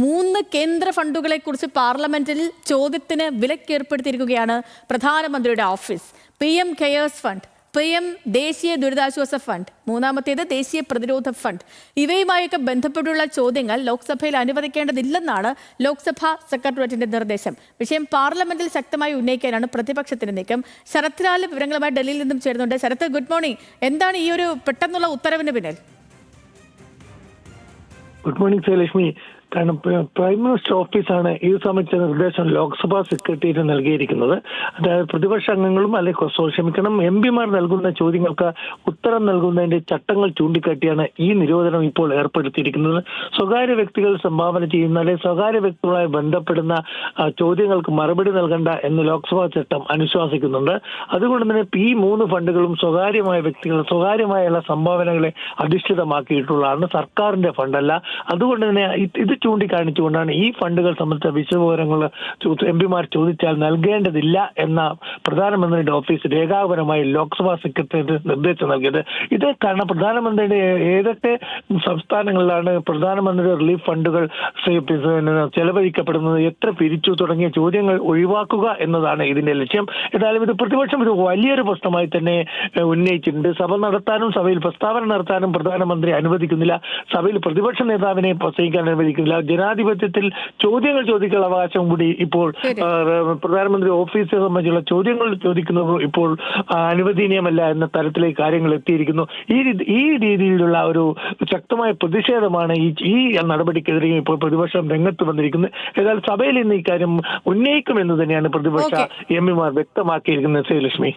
3 കേന്ദ്ര ഫണ്ടുകളെക്കുറിച്ച് പാർലമെന്റിൽ ചോദ്യത്തിന് വിലക്കേർപ്പെടുത്തിയിരിക്കുകയാണ് പ്രധാനമന്ത്രിയുടെ office. PM cares fund, PM ദേശീയ ദുരിതാശ്വാസ ഫണ്ട്, മൂന്നാമത്തേത് ദേശീയ പ്രതിരോധ ഫണ്ട്. ഇവയുമായൊക്കെ ബന്ധപ്പെട്ടുള്ള ചോദ്യങ്ങൾ ലോക്സഭയിൽ അനുവദിക്കേണ്ടതില്ലെന്നാണ് ലോക്സഭാ സെക്രട്ടേറിയറ്റിന്റെ നിർദ്ദേശം. വിഷയം പാർലമെന്റിൽ ശക്തമായി ഉന്നയിക്കാനാണ് പ്രതിപക്ഷത്തിന്റെ നീക്കം. ശരത് ലാൽ വിവരങ്ങളുമായി ഡൽഹിയിൽ നിന്നും ചേരുന്നുണ്ട്. Sarath, good morning. എന്താണ് ഈ ഒരു പെട്ടെന്നുള്ള ഉത്തരവിന് പിന്നിൽ? Good morning Sreelakshmi. കാരണം പ്രൈം മിനിസ്റ്റർ ഓഫീസാണ് ഇത് സംബന്ധിച്ച നിർദ്ദേശം ലോക്സഭാ സെക്രട്ടേറിയറ്റ് നൽകിയിരിക്കുന്നത്. അതായത് പ്രതിപക്ഷ അംഗങ്ങളും MP-മാർ നൽകുന്ന ചോദ്യങ്ങൾക്ക് ഉത്തരം നൽകുന്നതിന്റെ ചട്ടങ്ങൾ ചൂണ്ടിക്കാട്ടിയാണ് ഈ നിരോധനം ഇപ്പോൾ ഏർപ്പെടുത്തിയിരിക്കുന്നത്. സ്വകാര്യ വ്യക്തികൾ സംഭാവന ചെയ്യുന്ന അല്ലെങ്കിൽ സ്വകാര്യ വ്യക്തികളുമായി ബന്ധപ്പെടുന്ന ചോദ്യങ്ങൾക്ക് മറുപടി നൽകണ്ട എന്ന് ലോക്സഭാ ചട്ടം അനുശാസിക്കുന്നുണ്ട്. അതുകൊണ്ട് തന്നെ ഈ 3 ഫണ്ടുകളും സ്വകാര്യമായ വ്യക്തികൾ സ്വകാര്യമായുള്ള സംഭാവനകളെ അധിഷ്ഠിതമാക്കിയിട്ടുള്ളതാണ്, സർക്കാരിന്റെ ഫണ്ടല്ല. അതുകൊണ്ട് തന്നെ ഇത് ചൂണ്ടിക്കാണിച്ചുകൊണ്ടാണ് ഈ ഫണ്ടുകൾ സംബന്ധിച്ച വിശദവിവരങ്ങൾ MP-മാർ ചോദിച്ചാൽ നൽകേണ്ടതില്ല എന്ന പ്രധാനമന്ത്രിയുടെ ഓഫീസ് രേഖാപരമായി ലോക്സഭാ സെക്രട്ടേറിയറ്റ് നിർദ്ദേശം നൽകിയത്. ഇത് കാരണം പ്രധാനമന്ത്രിയുടെ ഏതൊക്കെ സംസ്ഥാനങ്ങളിലാണ് പ്രധാനമന്ത്രിയുടെ റിലീഫ് ഫണ്ടുകൾ ചെലവഴിക്കപ്പെടുന്നത്, എത്ര പിരിച്ചു തുടങ്ങിയ ചോദ്യങ്ങൾ ഒഴിവാക്കുക എന്നതാണ് ഇതിന്റെ ലക്ഷ്യം. ഏതായാലും ഇത് പ്രതിപക്ഷം ഒരു വലിയൊരു പ്രശ്നമായി തന്നെ ഉന്നയിച്ചിട്ടുണ്ട്. സഭ നടത്താനും സഭയിൽ പ്രസ്താവന നടത്താനും പ്രധാനമന്ത്രി അനുവദിക്കുന്നില്ല. സഭയിൽ പ്രതിപക്ഷ നേതാവിനെ പ്രസംഗിക്കാൻ അനുവദിക്കുന്നില്ല. ജനാധിപത്യത്തിൽ ചോദ്യങ്ങൾ ചോദിക്കാനുള്ള അവകാശം കൂടി ഇപ്പോൾ പ്രധാനമന്ത്രി ഓഫീസിനെ സംബന്ധിച്ചുള്ള ചോദ്യങ്ങൾ ചോദിക്കുന്നത് ഇപ്പോൾ അനുവദനീയമല്ല എന്ന തരത്തിലേക്ക് കാര്യങ്ങൾ എത്തിയിരിക്കുന്നു. ഈ രീതിയിലുള്ള ഒരു ശക്തമായ പ്രതിഷേധമാണ് ഈ നടപടിക്കെതിരെ ഇപ്പോൾ പ്രതിപക്ഷം രംഗത്ത് വന്നിരിക്കുന്നത്. ഏതായാലും സഭയിൽ ഇന്ന് ഇക്കാര്യം ഉന്നയിക്കുമെന്ന് തന്നെയാണ് പ്രതിപക്ഷ MP-മാർ വ്യക്തമാക്കിയിരിക്കുന്നത്. ശ്രീലക്ഷ്മി.